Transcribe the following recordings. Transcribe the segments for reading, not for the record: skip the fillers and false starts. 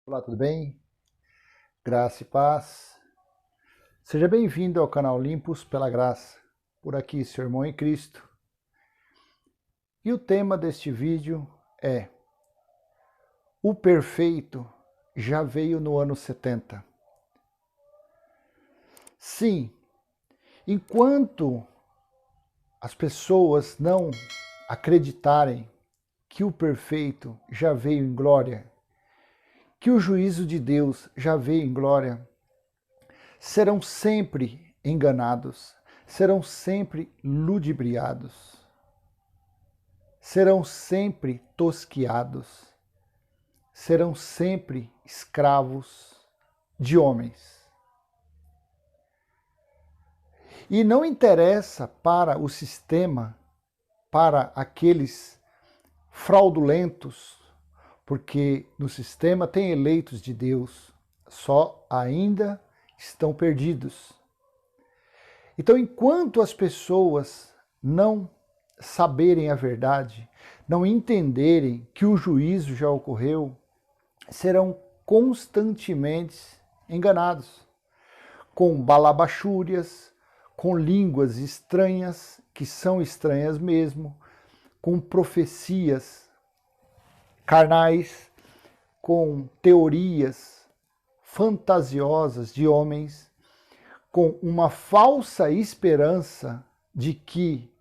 Olá, tudo bem? Graça e paz. Seja bem-vindo ao canal Limpos pela Graça. Por aqui, seu irmão em Cristo. E o tema deste vídeo é: o perfeito já veio no ano 70. Sim, enquanto as pessoas não acreditarem que o perfeito já veio em glória, que o juízo de Deus já veio em glória, serão sempre enganados, serão sempre ludibriados, serão sempre tosquiados, serão sempre escravos de homens. E não interessa para o sistema, para aqueles fraudulentos, porque no sistema tem eleitos de Deus, só ainda estão perdidos. Então, enquanto as pessoas não saberem a verdade, não entenderem que o juízo já ocorreu, serão constantemente enganados, com balabachúrias, com línguas estranhas, que são estranhas mesmo, com profecias carnais, com teorias fantasiosas de homens, com uma falsa esperança de que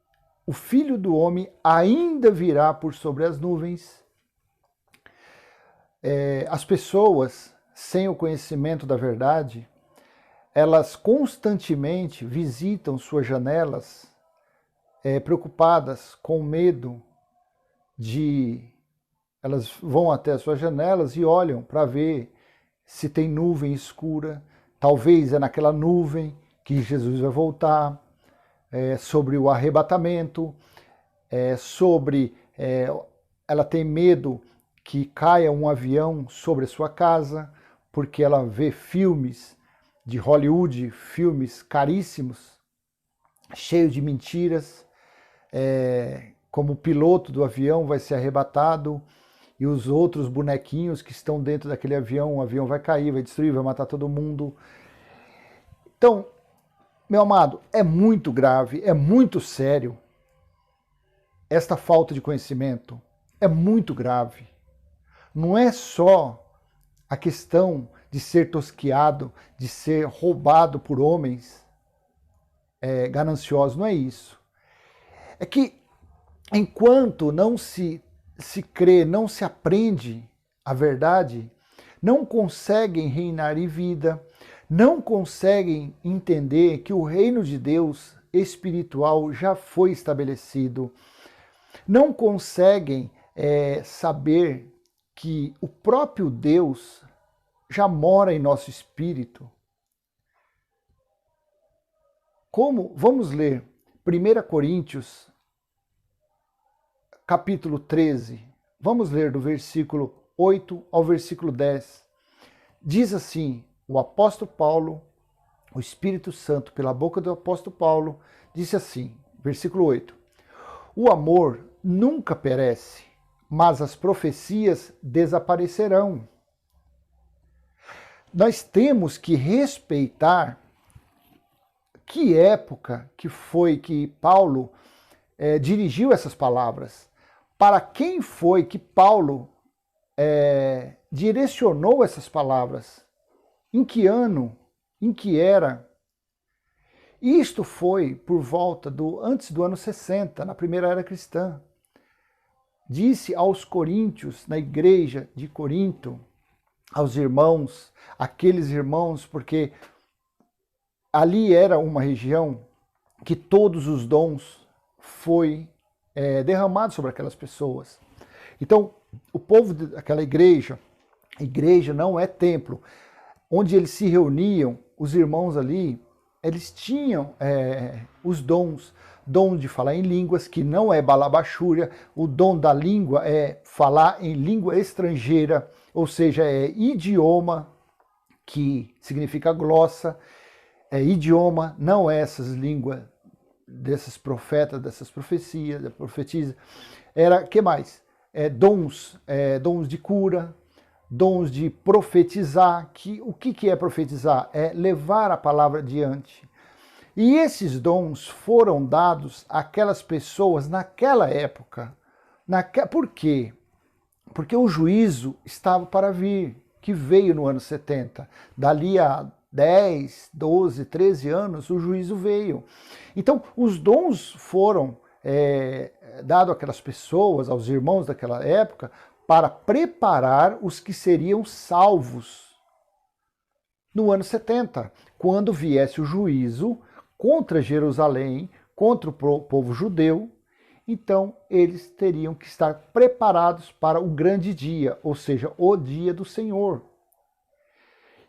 o Filho do Homem ainda virá por sobre as nuvens. As pessoas, sem o conhecimento da verdade, elas constantemente visitam suas janelas, preocupadas, com medo de... Elas vão até as suas janelas e olham para ver se tem nuvem escura. Talvez é naquela nuvem que Jesus vai voltar, sobre o arrebatamento, ela tem medo que caia um avião sobre a sua casa, porque ela vê filmes de Hollywood, filmes caríssimos, cheios de mentiras, como o piloto do avião vai ser arrebatado e os outros bonequinhos que estão dentro daquele avião, o avião vai cair, vai destruir, vai matar todo mundo. Então, meu amado, é muito grave, é muito sério. Esta falta de conhecimento é muito grave. Não é só a questão de ser tosquiado, de ser roubado por homens gananciosos, não é isso. É que enquanto não se crê, não se aprende a verdade, não conseguem reinar em vida, não conseguem entender que o reino de Deus espiritual já foi estabelecido, não conseguem saber que o próprio Deus já mora em nosso espírito. Como? Vamos ler 1 Coríntios, capítulo 13. Vamos ler do versículo 8 ao versículo 10. Diz assim, o apóstolo Paulo, o Espírito Santo, pela boca do apóstolo Paulo, disse assim, versículo 8. O amor nunca perece, mas as profecias desaparecerão. Nós temos que respeitar que época que foi que Paulo dirigiu essas palavras. Para quem foi que Paulo direcionou essas palavras? Em que ano? Em que era? Isto foi por volta antes do ano 60, na primeira era cristã. Disse aos coríntios, na igreja de Corinto, aos irmãos, aqueles irmãos, porque ali era uma região que todos os dons foi derramado sobre aquelas pessoas. Então, o povo daquela igreja não é templo, onde eles se reuniam, os irmãos ali, eles tinham os dons, dom de falar em línguas, que não é balabachúria, o dom da língua é falar em língua estrangeira, ou seja, é idioma, que significa glossa, idioma, não é essas línguas desses profetas, dessas profecias, da profetisa. Era, que mais? Dons de cura, dons de profetizar, o que é profetizar? É levar a palavra adiante. E esses dons foram dados àquelas pessoas naquela época. Por quê? Porque o juízo estava para vir, que veio no ano 70. Dali a 10, 12, 13 anos, o juízo veio. Então, os dons foram dados àquelas pessoas, aos irmãos daquela época, para preparar os que seriam salvos no ano 70, quando viesse o juízo contra Jerusalém, contra o povo judeu. Então eles teriam que estar preparados para o grande dia, ou seja, o dia do Senhor.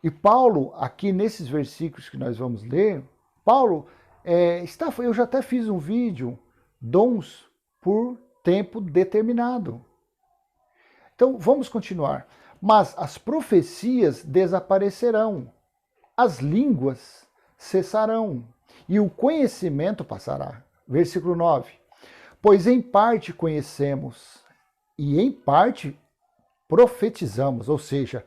E Paulo, aqui nesses versículos que nós vamos ler, Paulo eu já até fiz um vídeo, dons por tempo determinado. Então vamos continuar. Mas as profecias desaparecerão, as línguas cessarão e o conhecimento passará. Versículo 9. Pois em parte conhecemos e em parte profetizamos, ou seja,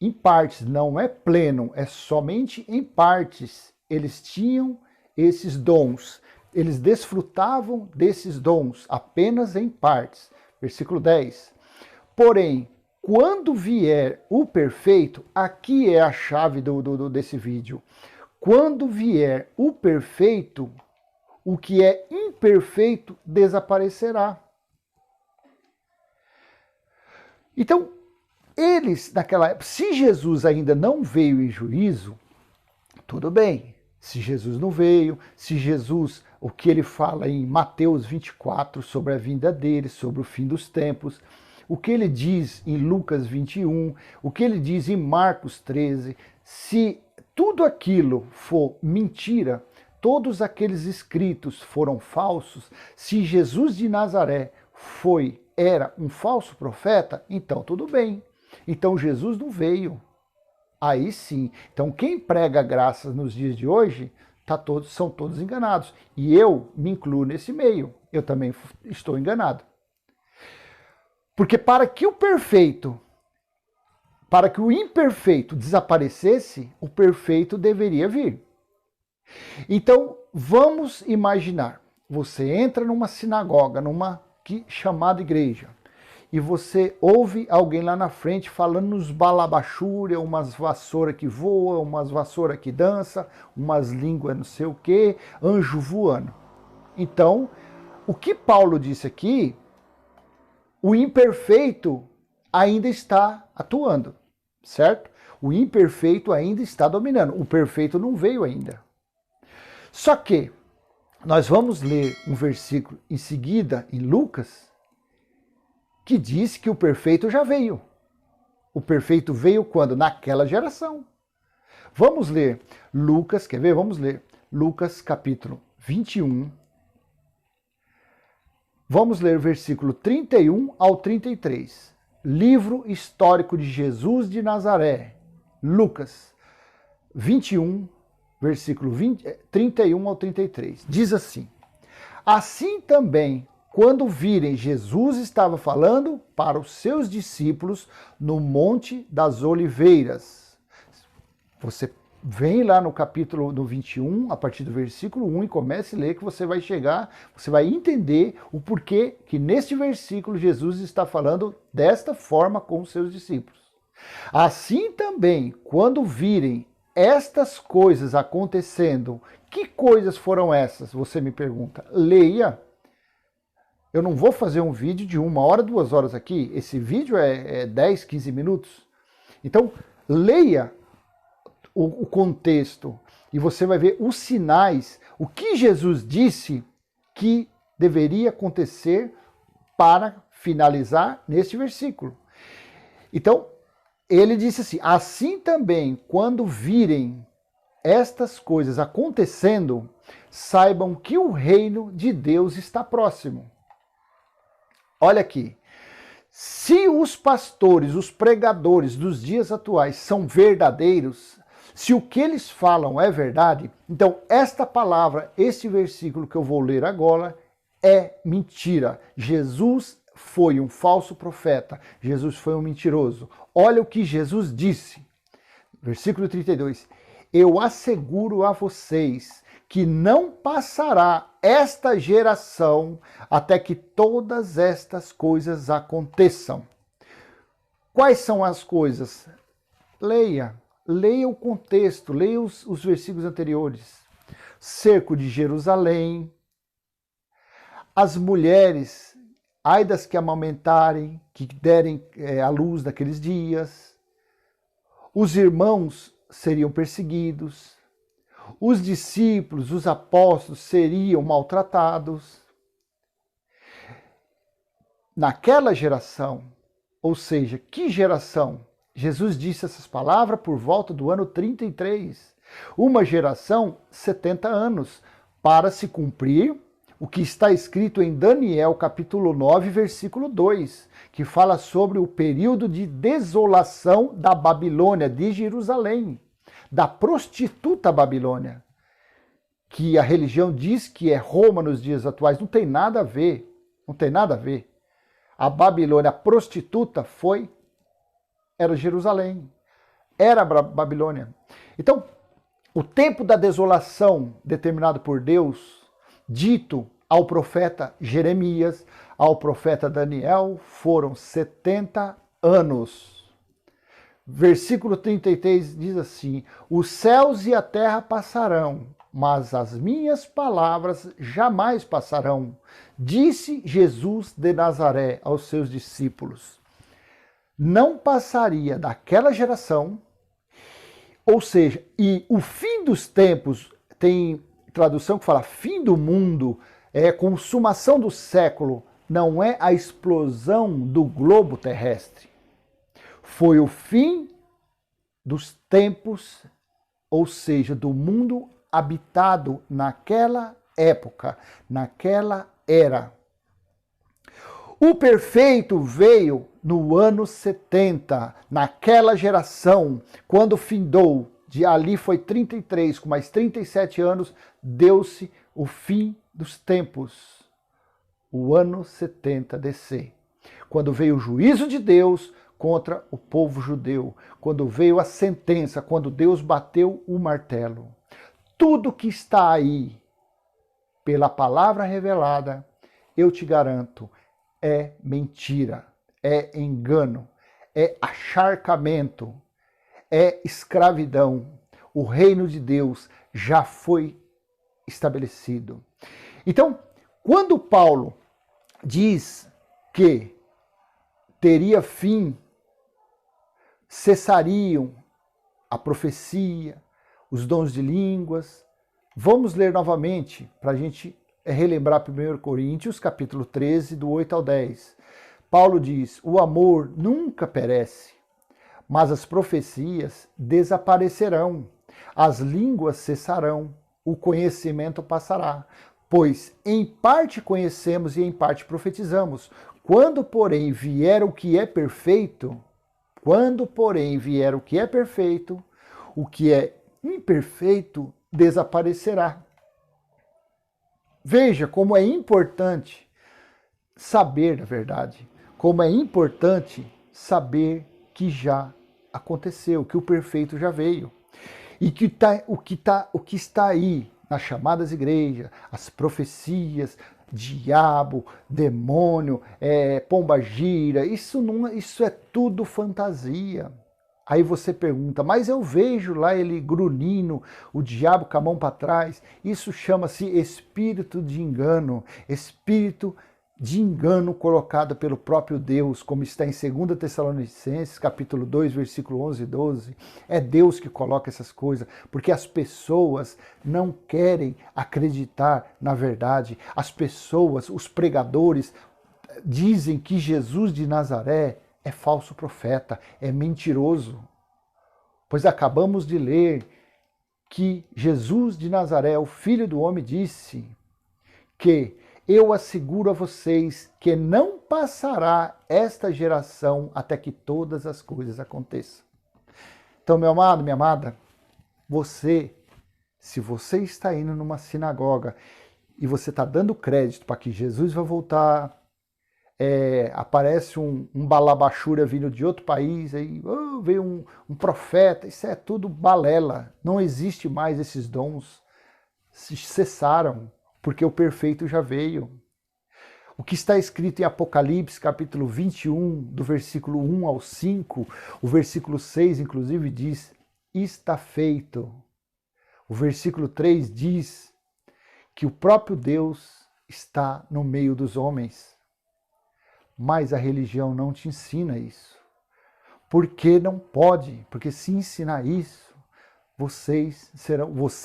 em partes, não é pleno, é somente em partes. Eles tinham esses dons, eles desfrutavam desses dons apenas em partes. Versículo 10. Porém, quando vier o perfeito, aqui é a chave desse vídeo. Quando vier o perfeito, o que é imperfeito desaparecerá. Então, eles naquela época, se Jesus ainda não veio em juízo, tudo bem. Se Jesus não veio, se Jesus, o que ele fala em Mateus 24 sobre a vinda dele, sobre o fim dos tempos, o que ele diz em Lucas 21, o que ele diz em Marcos 13, se tudo aquilo for mentira, todos aqueles escritos foram falsos, se Jesus de Nazaré era um falso profeta, então tudo bem. Então Jesus não veio. Aí sim. Então quem prega graça nos dias de hoje são todos enganados. E eu me incluo nesse meio. Eu também estou enganado. Porque para que o imperfeito desaparecesse, o perfeito deveria vir. Então, vamos imaginar, você entra numa sinagoga, chamada igreja, e você ouve alguém lá na frente falando nos balabachúria, umas vassouras que voam, umas vassouras que dançam, umas línguas não sei o quê, anjo voando. Então, o que Paulo disse aqui, o imperfeito ainda está atuando, certo? O imperfeito ainda está dominando, o perfeito não veio ainda. Só que nós vamos ler um versículo em seguida, em Lucas, que diz que o perfeito já veio. O perfeito veio quando? Naquela geração. Vamos ler Lucas, quer ver? Vamos ler Lucas capítulo 21. Vamos ler o versículo 31 ao 33. Livro histórico de Jesus de Nazaré. Lucas 21, versículo 31 ao 33. Diz assim: assim também, quando virem, Jesus estava falando para os seus discípulos no Monte das Oliveiras. Você vem lá no capítulo 21, a partir do versículo 1, e comece a ler que você vai chegar, você vai entender o porquê que neste versículo Jesus está falando desta forma com os seus discípulos. Assim também, quando virem estas coisas acontecendo, que coisas foram essas? Você me pergunta. Leia. Eu não vou fazer um vídeo de 1 hora, 2 horas aqui. Esse vídeo é 10, 15 minutos. Então, leia o contexto e você vai ver os sinais, o que Jesus disse que deveria acontecer para finalizar neste versículo. Então, ele disse assim: assim também, quando virem estas coisas acontecendo, saibam que o reino de Deus está próximo. Olha aqui, se os pastores, os pregadores dos dias atuais são verdadeiros, se o que eles falam é verdade, então esta palavra, este versículo que eu vou ler agora, é mentira. Jesus foi um falso profeta, Jesus foi um mentiroso. Olha o que Jesus disse. Versículo 32. Eu asseguro a vocês que não passará esta geração até que todas estas coisas aconteçam. Quais são as coisas? Leia o contexto, leia os versículos anteriores. Cerco de Jerusalém, as mulheres, ai das que amamentarem, que derem à luz naqueles dias, os irmãos seriam perseguidos, os discípulos, os apóstolos seriam maltratados. Naquela geração, ou seja, que geração? Jesus disse essas palavras por volta do ano 33. Uma geração, 70 anos, para se cumprir o que está escrito em Daniel, capítulo 9, versículo 2, que fala sobre o período de desolação da Babilônia, de Jerusalém, da prostituta Babilônia, que a religião diz que é Roma nos dias atuais. Não tem nada a ver, não tem nada a ver. A Babilônia, a prostituta, era Jerusalém, era a Babilônia. Então, o tempo da desolação determinado por Deus, dito ao profeta Jeremias, ao profeta Daniel, foram 70 anos. Versículo 33 diz assim: os céus e a terra passarão, mas as minhas palavras jamais passarão, disse Jesus de Nazaré aos seus discípulos. Não passaria daquela geração, ou seja, e o fim dos tempos, tem tradução que fala fim do mundo, é consumação do século, não é a explosão do globo terrestre. Foi o fim dos tempos, ou seja, do mundo habitado naquela época, naquela era. O perfeito veio no ano 70, naquela geração, quando findou, de ali foi 33, com mais 37 anos, deu-se o fim dos tempos. O ano 70 DC. Quando veio o juízo de Deus contra o povo judeu, quando veio a sentença, quando Deus bateu o martelo. Tudo que está aí, pela palavra revelada, eu te garanto, é mentira, é engano, é acharcamento, é escravidão. O reino de Deus já foi estabelecido. Então, quando Paulo diz que teria fim, cessariam a profecia, os dons de línguas, vamos ler novamente para a gente relembrar 1 Coríntios, capítulo 13, do 8 ao 10. Paulo diz: o amor nunca perece, mas as profecias desaparecerão, as línguas cessarão, o conhecimento passará, pois em parte conhecemos e em parte profetizamos. Quando, porém, vier o que é perfeito, o que é imperfeito desaparecerá. Veja como é importante saber a verdade, como é importante saber que já aconteceu, que o perfeito já veio. E que o que está aí nas chamadas igrejas, as profecias, diabo, demônio, pombagira, isso é tudo fantasia. Aí você pergunta, mas eu vejo lá ele grunhindo, o diabo com a mão para trás. Isso chama-se espírito de engano colocado pelo próprio Deus, como está em 2 Tessalonicenses, capítulo 2, versículo 11 e 12. É Deus que coloca essas coisas, porque as pessoas não querem acreditar na verdade. As pessoas, os pregadores, dizem que Jesus de Nazaré é falso profeta, é mentiroso. Pois acabamos de ler que Jesus de Nazaré, o Filho do Homem, disse que eu asseguro a vocês que não passará esta geração até que todas as coisas aconteçam. Então, meu amado, minha amada, se você está indo numa sinagoga e você está dando crédito para que Jesus vai voltar, aparece um balabachura vindo de outro país, aí veio um profeta, isso é tudo balela. Não existe mais esses dons, cessaram, porque o perfeito já veio. O que está escrito em Apocalipse, capítulo 21, do versículo 1 ao 5, o versículo 6, inclusive, diz, está feito. O versículo 3 diz que o próprio Deus está no meio dos homens. Mas a religião não te ensina isso. Porque não pode, porque se ensinar isso, você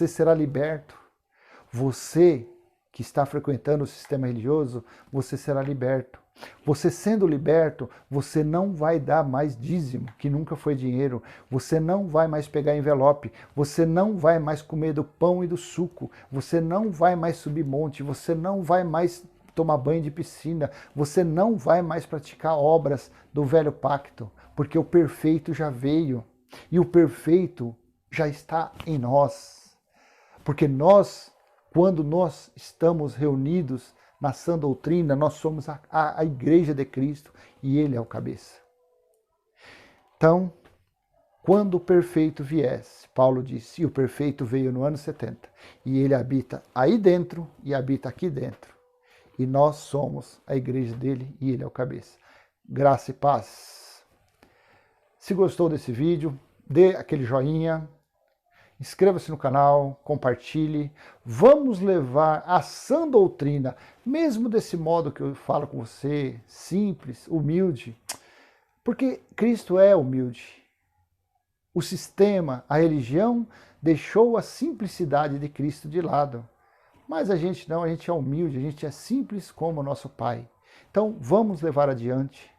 será liberto. Você que está frequentando o sistema religioso, você será liberto. Você sendo liberto, você não vai dar mais dízimo, que nunca foi dinheiro. Você não vai mais pegar envelope. Você não vai mais comer do pão e do suco. Você não vai mais subir monte. Você não vai mais tomar banho de piscina. Você não vai mais praticar obras do velho pacto, porque o perfeito já veio. E o perfeito já está em nós. Porque nós, quando nós estamos reunidos na sã doutrina, nós somos a igreja de Cristo e Ele é o cabeça. Então, quando o perfeito viesse, Paulo disse, e o perfeito veio no ano 70, e Ele habita aí dentro e habita aqui dentro. E nós somos a igreja dele e Ele é o cabeça. Graça e paz. Se gostou desse vídeo, dê aquele joinha, inscreva-se no canal, compartilhe. Vamos levar a sã doutrina, mesmo desse modo que eu falo com você, simples, humilde, porque Cristo é humilde. O sistema, a religião, deixou a simplicidade de Cristo de lado. Mas a gente não, a gente é humilde, a gente é simples como o nosso Pai. Então vamos levar adiante.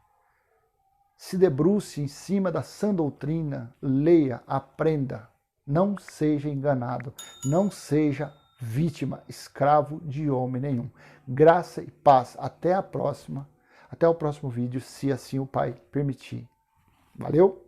Se debruce em cima da sã doutrina, leia, aprenda. Não seja enganado, não seja vítima, escravo de homem nenhum. Graça e paz. Até a próxima, até o próximo vídeo, se assim o Pai permitir. Valeu!